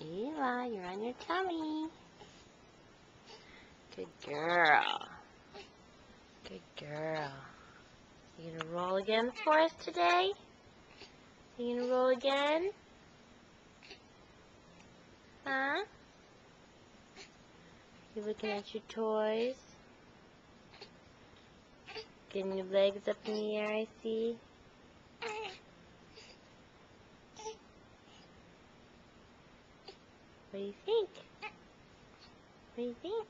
Eva, you're on your tummy. Good girl. Good girl. You gonna roll again for us today? You gonna roll again? Huh? You looking at your toys? Getting your legs up in the air, I see. What do you think? What do you think?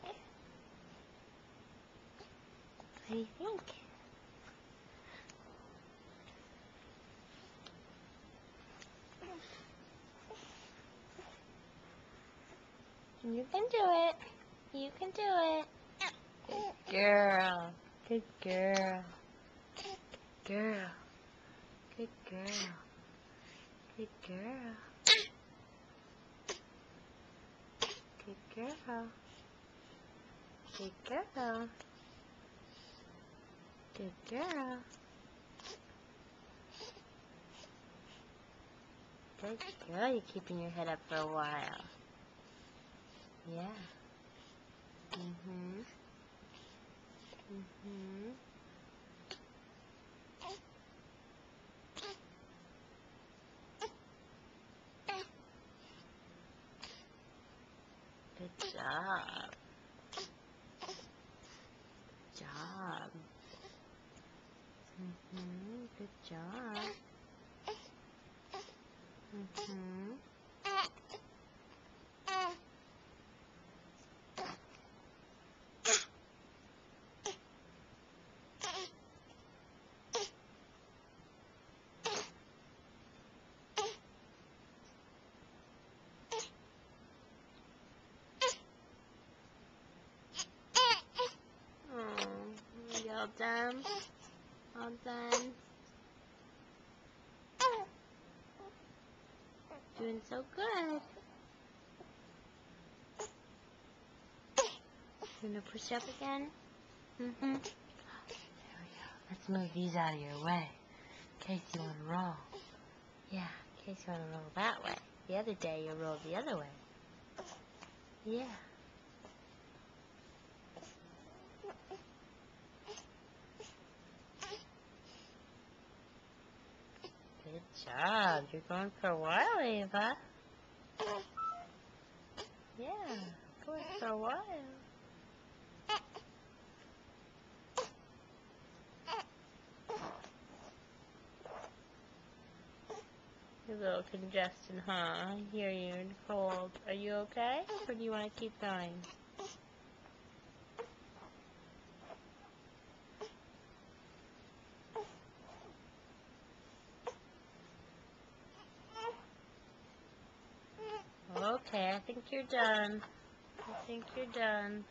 What do you think? You can do it. You can do it. Good girl. Good girl. Good girl. Good girl. Good girl. Good girl. Good girl. Good girl. Good girl. You're keeping your head up for a while. Yeah. Mhm. Mhm. Good job. Good job. Mhm. Good job. Mhm. Oh, you all done? All done? Doing so good. You gonna push up again? Mhm. There we go. Let's move these out of your way. In case you want to roll. Yeah, in case you want to roll that way. The other day you rolled the other way. Yeah. Good job. You're going for a while, Ava. Yeah, going for a while. You're a little congested, huh? I hear you and cold. Are you okay? Or do you want to keep going? Okay, I think you're done. I think you're done.